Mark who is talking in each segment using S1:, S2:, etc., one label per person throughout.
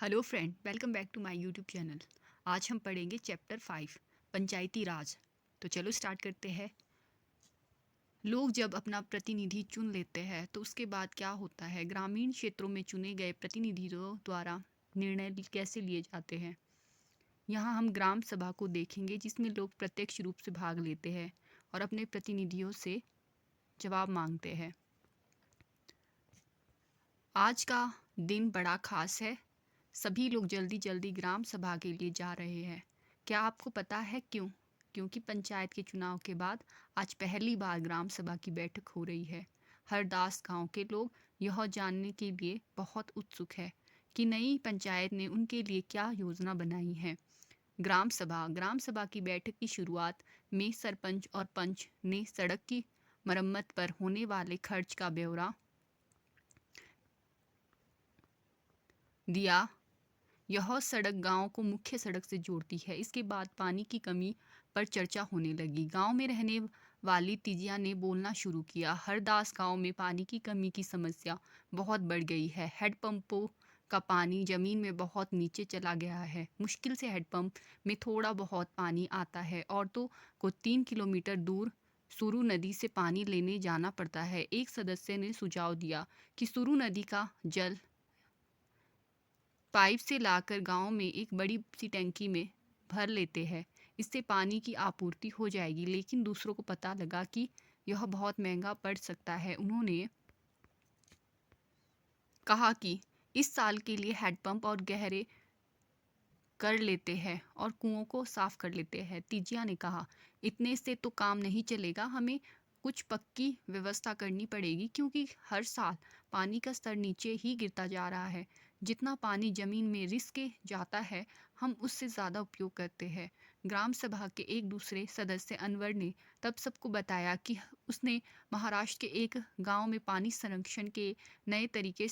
S1: Hello friend, welcome back to my YouTube channel. आज हम पढ़ेंगे चैप्टर 5 पंचायती राज। तो चलो स्टार्ट करते हैं। लोग जब अपना प्रतिनिधि चुन लेते हैं तो उसके बाद क्या होता है? ग्रामीण क्षेत्रों में चुने गए प्रतिनिधियों द्वारा निर्णय कैसे लिए जाते हैं। यहाँ हम ग्राम सभा को देखेंगे जिसमें लोग प्रत्यक्ष रूप से भाग लेते हैं और अपने प्रतिनिधियों से जवाब मांगते हैं। आज का दिन बड़ा खास है। सभी लोग जल्दी जल्दी ग्राम सभा के लिए जा रहे हैं। क्या आपको पता है क्यों? क्योंकि पंचायत के चुनाव के बाद आज पहली बार ग्राम सभा की बैठक हो रही है। हरदास गांव के लोग यह जानने के लिए बहुत उत्सुक है कि नई पंचायत ने उनके लिए क्या योजना बनाई है। ग्राम सभा की बैठक की शुरुआत में सरपंच और पंच ने सड़क की मरम्मत पर होने वाले खर्च का ब्यौरा दिया। यह सड़क गांव को मुख्य सड़क से जोड़ती है। इसके बाद पानी की कमी पर चर्चा होने लगी। गांव में रहने वाली तिजिया ने बोलना शुरू किया। हरदास गांव में पानी की कमी की समस्या बहुत बढ़ गई है। हैंडपंपों का पानी जमीन में बहुत नीचे चला गया है। मुश्किल से हैंडपंप में थोड़ा बहुत पानी आता है। औरतों को 3 किलोमीटर दूर सुरू नदी से पानी लेने जाना पड़ता है। एक सदस्य ने सुझाव दिया कि सुरू नदी का जल पाइप से लाकर गांव में एक बड़ी सी टंकी में भर लेते हैं। इससे पानी की आपूर्ति हो जाएगी। लेकिन दूसरों को पता लगा कि यह बहुत महंगा पड़ सकता है। उन्होंने कहा कि इस साल के लिए हैंडपंप और गहरे कर लेते हैं और कुओं को साफ कर लेते हैं। तीजिया ने कहा, इतने से तो काम नहीं चलेगा, हमें कुछ पक्की व्यवस्था करनी पड़ेगी क्योंकि हर साल पानी का स्तर नीचे ही गिरता जा रहा है। जितना पानी जमीन में रिस के जाता है हम उससे ज़्यादा उपयोग करते हैं। ग्राम सभा के एक दूसरे सदस्य अनवर ने तब सबको बताया कि उसने महाराष्ट्र के एक गांव में पानी संरक्षण के नए तरीके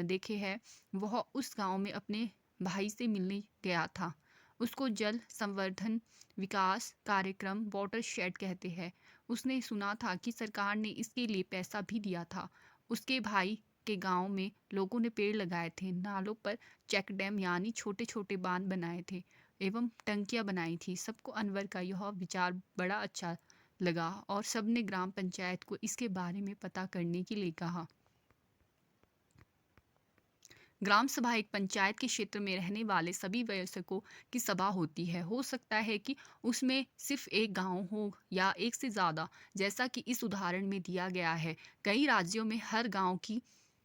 S1: देखे हैं। वह उस गांव में अपने भाई से मिलने गया था। उसको जल संवर्धन विकास कार्यक्रम वाटर शेड कहते हैं। उसने सुना था कि सरकार ने इसके लिए पैसा भी दिया था। उसके भाई के गांव में लोगों ने पेड़ लगाए थे, नालों पर चेक डैम यानी छोटे छोटे बांध बनाए थे एवं टंकियां बनाई थी। सबको अनवर का यह विचार बड़ा अच्छा लगा और सबने ग्राम पंचायत को इसके बारे में पता करने के लिए कहा। ग्राम सभा एक पंचायत के क्षेत्र में रहने वाले सभी वयस्कों की सभा होती है। हो सकता है कि उसमें सिर्फ एक गांव हो या एक से ज़्यादा, जैसा कि इस उदाहरण में दिया गया है। कई राज्यों में हर गांव की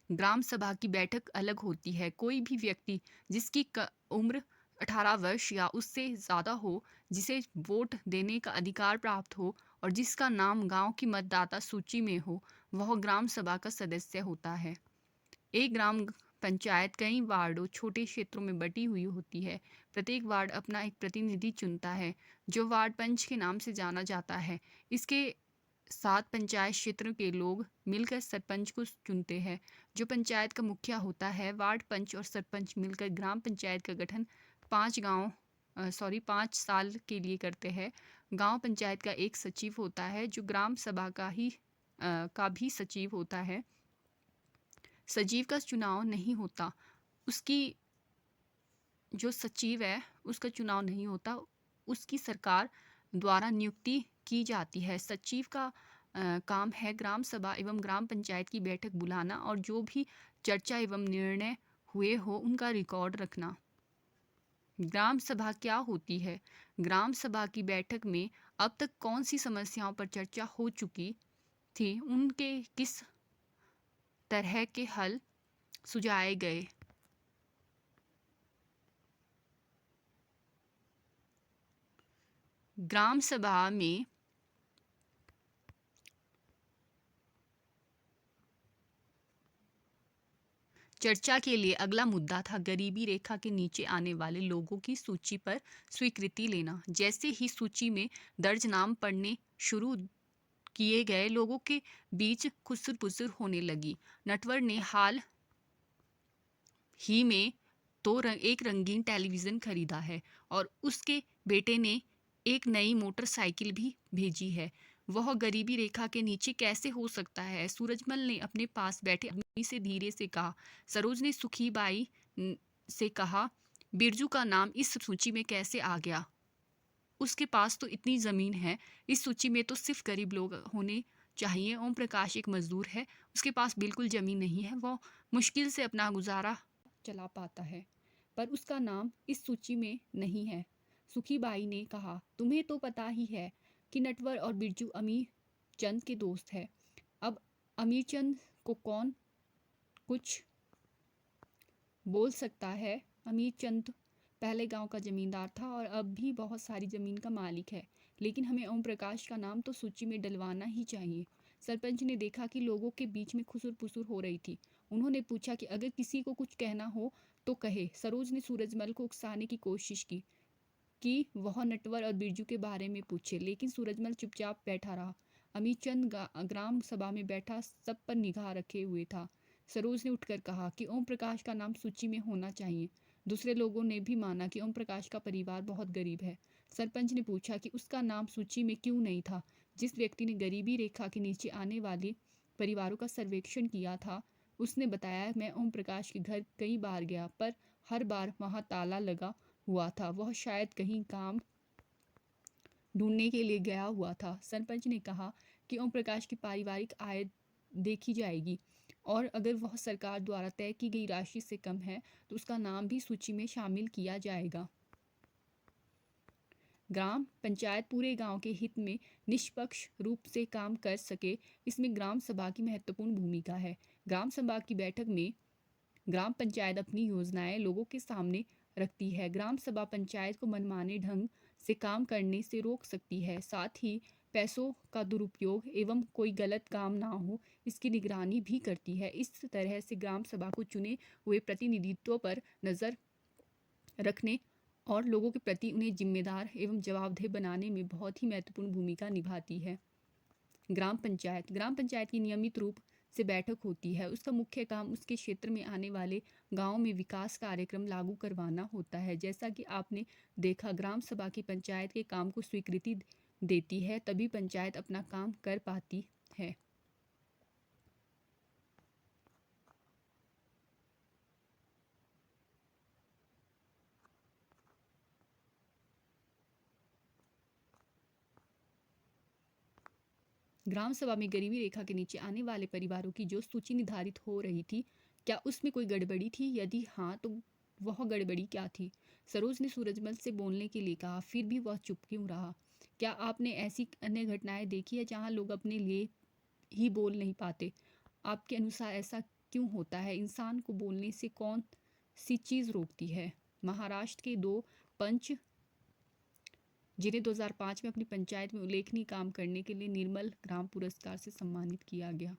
S1: ग्राम सभा की बैठक अलग होती है। कोई भी व्यक्ति जिसकी उम्र 18 वर्ष या उससे ज़्यादा हो, जिसे वोट देने का अधिकार प्राप्त हो और जिसका नाम गांव की मतदाता सूची में हो, वह ग्राम सभा का सदस्य होता है। एक ग्राम पंचायत कई वार्डों छोटे क्षेत्रों में बटी हुई होती है। प्रत्येक वार्ड अपना एक प्रतिनिधि चुनता है जो वार्ड पंच के नाम से जाना जाता है। इसके साथ पंचायत क्षेत्र के लोग मिलकर सरपंच को चुनते हैं जो पंचायत का मुखिया होता है। वार्ड पंच और सरपंच मिलकर ग्राम पंचायत का गठन 5 साल के लिए करते हैं। गांव पंचायत का एक सचिव होता है जो ग्राम सभा का भी सचिव होता है। सचिव का चुनाव नहीं होता। उसकी जो सचिव है उसका चुनाव नहीं होता, उसकी सरकार द्वारा नियुक्ति की जाती है। सचिव का काम है ग्राम सभा एवं ग्राम पंचायत की बैठक बुलाना और जो भी चर्चा एवं निर्णय हुए हो उनका रिकॉर्ड रखना। ग्राम सभा क्या होती है? ग्राम सभा की बैठक में अब तक कौन सी समस्याओं पर चर्चा हो चुकी थी, उनके किस तरह के हल सुझाए गए। ग्राम सभा में चर्चा के लिए अगला मुद्दा था गरीबी रेखा के नीचे आने वाले लोगों की सूची पर स्वीकृति लेना। जैसे ही सूची में दर्ज नाम पढ़ने शुरू किए गए, लोगों के बीच खुसर पुसर होने लगी। नटवर ने हाल ही में एक रंगीन टेलीविज़न खरीदा है और उसके बेटे ने एक नई मोटरसाइकिल भी भेजी है। वह गरीबी रेखा के नीचे कैसे हो सकता है? सूरजमल ने अपने पास बैठे आदमी से धीरे से कहा। सरोज ने सुखी बाई से कहा, बिरजू का नाम इस सूची में कैसे आ गया? उसके पास तो इतनी ज़मीन है, इस सूची में तो सिर्फ गरीब लोग होने चाहिए। ओम प्रकाश एक मजदूर है, उसके पास बिल्कुल ज़मीन नहीं है, वो मुश्किल से अपना गुजारा चला पाता है, पर उसका नाम इस सूची में नहीं है। सुखीबाई ने कहा, तुम्हें तो पता ही है कि नटवर और बिरजू अमीर चंद के दोस्त है। अब अमीर चंद को कौन कुछ बोल सकता है? अमीर चंद पहले गांव का जमींदार था और अब भी बहुत सारी जमीन का मालिक है, लेकिन हमें ओम प्रकाश का नाम तो सूची में डलवाना ही चाहिए। सरपंच ने देखा कि लोगों के बीच में खुसुर पुसुर हो रही थी। उन्होंने पूछा कि अगर किसी को कुछ कहना हो तो कहे। सरोज ने सूरजमल को उकसाने की कोशिश की कि वह नटवर और बिरजू के बारे में पूछे, लेकिन सूरजमल चुपचाप बैठा रहा। अमीर चंद ग्राम सभा में बैठा सब पर निगाह रखे हुए था। सरोज ने उठकर कहा कि ओम प्रकाश का नाम सूची में होना चाहिए। दूसरे लोगों ने भी माना कि ओम प्रकाश का परिवार बहुत गरीब है। सरपंच ने पूछा कि उसका नाम सूची में क्यों नहीं था। जिस व्यक्ति ने गरीबी रेखा के नीचे आने वाले परिवारों का सर्वेक्षण किया था, उसने बताया, मैं ओम प्रकाश के घर कई बार गया, पर हर बार वहां ताला लगा हुआ था। वह शायद कहीं काम ढूंढने के लिए गया हुआ था। सरपंच ने कहा कि ओम प्रकाश की पारिवारिक आय देखी जाएगी और अगर वह सरकार द्वारा तय की गई राशि से कम है तो उसका नाम भी सूची में शामिल किया जाएगा। ग्राम पंचायत पूरे गांव के हित में निष्पक्ष रूप से काम कर सके, इसमें ग्राम सभा की महत्वपूर्ण भूमिका है। ग्राम सभा की बैठक में ग्राम पंचायत अपनी योजनाएं लोगों के सामने रखती है। ग्राम सभा पंचायत को मनमाने ढंग से काम करने से रोक सकती है, साथ ही पैसों का दुरुपयोग एवं कोई गलत काम ना हो इसकी निगरानी भी करती है। इस तरह से ग्राम सभा को चुने हुए प्रतिनिधित्व पर नज़र रखने और लोगों के प्रति उन्हें जिम्मेदार एवं जवाबदेह बनाने में बहुत ही महत्वपूर्ण भूमिका निभाती है। ग्राम पंचायत की नियमित रूप से बैठक होती है। उसका मुख्य काम उसके क्षेत्र में आने वाले गाँव में विकास कार्यक्रम लागू करवाना होता है। जैसा कि आपने देखा, ग्राम सभा की पंचायत के काम को स्वीकृति देती है, तभी पंचायत अपना काम कर पाती है। ग्राम सभा में गरीबी रेखा के नीचे आने वाले परिवारों की जो सूची निर्धारित हो रही थी, क्या उसमें कोई गड़बड़ी थी? यदि हाँ, तो वह गड़बड़ी क्या थी? सरोज ने सूरजमल से बोलने के लिए कहा, फिर भी वह चुप क्यों रहा? क्या आपने ऐसी अन्य घटनाएं देखी है जहां लोग अपने लिए ही बोल नहीं पाते? आपके अनुसार ऐसा क्यों होता है? इंसान को बोलने से कौन सी चीज़ रोकती है? महाराष्ट्र के दो पंच जिन्हें 2005 में अपनी पंचायत में उल्लेखनीय काम करने के लिए निर्मल ग्राम पुरस्कार से सम्मानित किया गया।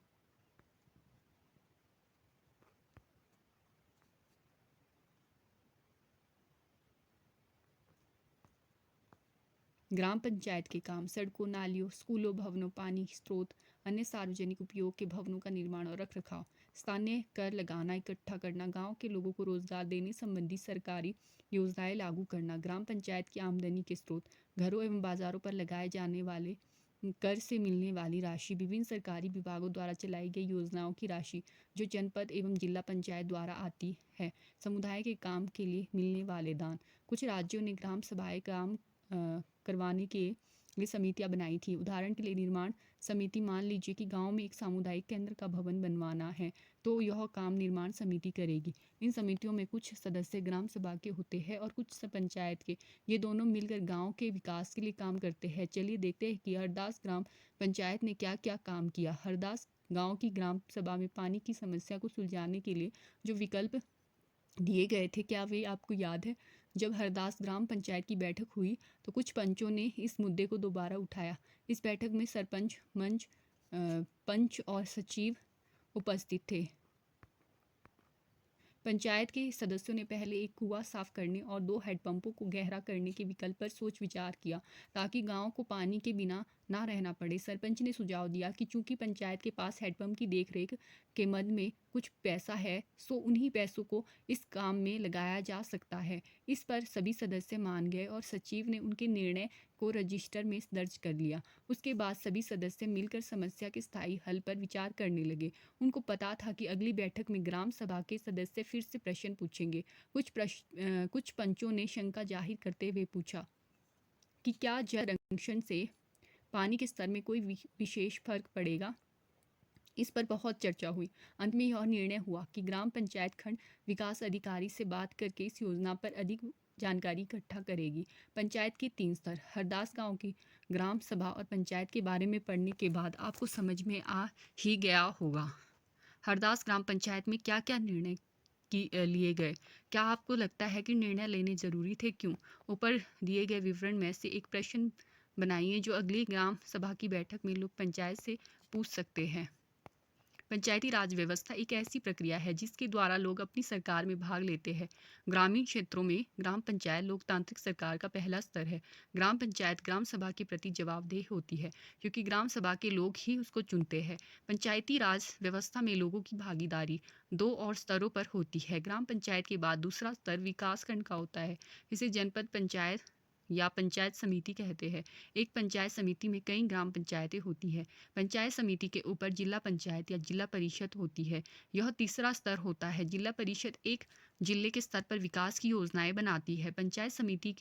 S1: ग्राम पंचायत के काम सड़कों, नालियों, स्कूलों, भवनों, पानी स्रोत, अन्य सार्वजनिक उपयोग के भवनों का निर्माण और रखरखाव, स्थानीय कर लगाना, इकट्ठा करना, गांव के लोगों को रोजगार देने संबंधी सरकारी योजनाएं लागू करना, ग्राम पंचायत की आमदनी के स्रोत, घरों एवं बाजारों पर लगाए जाने वाले कर से मिलने वाली राशि, विभिन्न सरकारी विभागों द्वारा चलाई गई योजनाओं की राशि जो जनपद एवं जिला पंचायत द्वारा आती है, समुदाय के काम के लिए मिलने वाले दान। कुछ राज्यों ने ग्राम सभाएं काम करवाने के लिए समितियां बनाई थी। उदाहरण के लिए निर्माण समिति, मान लीजिए कि गांव में एक सामुदायिक केंद्र का भवन बनवाना है, तो यह काम निर्माण समिति करेगी। इन समितियों में कुछ सदस्य ग्राम सभा के होते हैं और कुछ पंचायत के। ये दोनों मिलकर गांव के विकास के लिए काम करते हैं। चलिए देखते हैं कि हरदास ग्राम पंचायत ने क्या क्या काम किया। हरदास गाँव की ग्राम सभा में पानी की समस्या को सुलझाने के लिए जो विकल्प दिए गए थे, क्या वे आपको याद है? जब हरदास ग्राम पंचायत की बैठक हुई तो कुछ पंचों ने इस मुद्दे को दोबारा उठाया। इस बैठक में सरपंच, पंच और सचिव उपस्थित थे। पंचायत के सदस्यों ने पहले एक कुआं साफ करने और 2 हैंडपंपों को गहरा करने के विकल्प पर सोच विचार किया ताकि गांव को पानी के बिना ना रहना पड़े। सरपंच ने सुझाव दिया कि चूंकि पंचायत के पास हैंडपंप की देखरेख के मद में कुछ पैसा है, सो उन्हीं पैसों को इस काम में लगाया जा सकता है। इस पर सभी सदस्य मान गए और सचिव ने उनके निर्णय को रजिस्टर में दर्ज कर लिया। उसके बाद सभी सदस्य मिलकर समस्या के स्थायी हल पर विचार करने लगे। उनको पता था कि अगली बैठक में ग्राम सभा के सदस्य फिर से प्रश्न पूछेंगे। कुछ पंचों ने शंका जाहिर करते हुए पूछा कि क्या जल संरक्षण से पानी के स्तर में कोई विशेष फर्क पड़ेगा। इस पर बहुत चर्चा हुई। अंत में यह निर्णय हुआ कि ग्राम पंचायत खंड विकास अधिकारी से बात करके इस योजना पर अधिक जानकारी इकट्ठा करेगी। पंचायत के 3 स्तर, हरदास गांव की ग्राम सभा और पंचायत के बारे में पढ़ने के बाद आपको समझ में आ ही गया होगा। हरदास ग्राम पंचायत में क्या क्या निर्णय लिए गए। क्या आपको लगता है कि निर्णय लेने जरूरी थे? क्यों? ऊपर दिए गए विवरण में से एक प्रश्न बनाइए जो अगली ग्राम सभा की बैठक में लोग पंचायत से पूछ सकते हैं। पंचायती राज व्यवस्था एक ऐसी प्रक्रिया है जिसके द्वारा लोग अपनी सरकार में भाग लेते हैं। ग्रामीण क्षेत्रों में ग्राम पंचायत लोकतांत्रिक सरकार का पहला स्तर है। ग्राम पंचायत ग्राम सभा के प्रति जवाबदेह होती है क्योंकि ग्राम सभा के लोग ही उसको चुनते हैं। पंचायती राज व्यवस्था में लोगों की भागीदारी 2 और स्तरों पर होती है। ग्राम पंचायत के बाद दूसरा स्तर विकास खंड का होता है। इसे जनपद पंचायत या पंचायत समिति कहते हैं। एक पंचायत समिति में कई ग्राम पंचायतें होती हैं। पंचायत समिति के ऊपर जिला पंचायत या जिला परिषद होती है। यह तीसरा स्तर होता है। जिला परिषद एक जिले के स्तर पर विकास की योजनाएं बनाती है। पंचायत समिति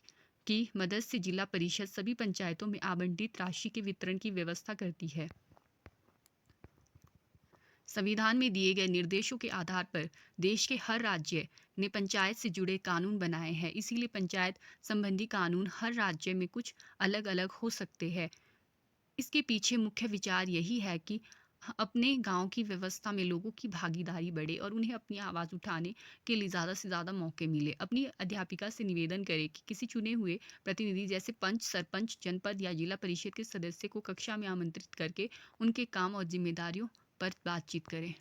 S1: की मदद से जिला परिषद सभी पंचायतों में आवंटित राशि के वितरण की व्यवस्था करती है। संविधान में दिए गए निर्देशों के आधार पर देश के हर राज्य ने पंचायत से जुड़े कानून बनाए हैं। इसीलिए पंचायत संबंधी कानून हर राज्य में कुछ अलग अलग हो सकते हैं। इसके पीछे मुख्य विचार यही है कि अपने गांव की व्यवस्था में लोगों की भागीदारी बढ़े और उन्हें अपनी आवाज़ उठाने के लिए ज़्यादा से ज़्यादा मौके मिले। अपनी अध्यापिका से निवेदन करें कि किसी चुने हुए प्रतिनिधि जैसे पंच, सरपंच, जनपद या जिला परिषद के सदस्य को कक्षा में आमंत्रित करके उनके काम और जिम्मेदारियों पर बातचीत करें।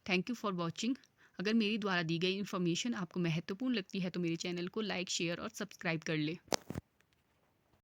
S1: Thank you for watching. अगर मेरी द्वारा दी गई इन्फॉर्मेशन आपको महत्वपूर्ण लगती है तो मेरे चैनल को लाइक, शेयर और सब्सक्राइब कर लें।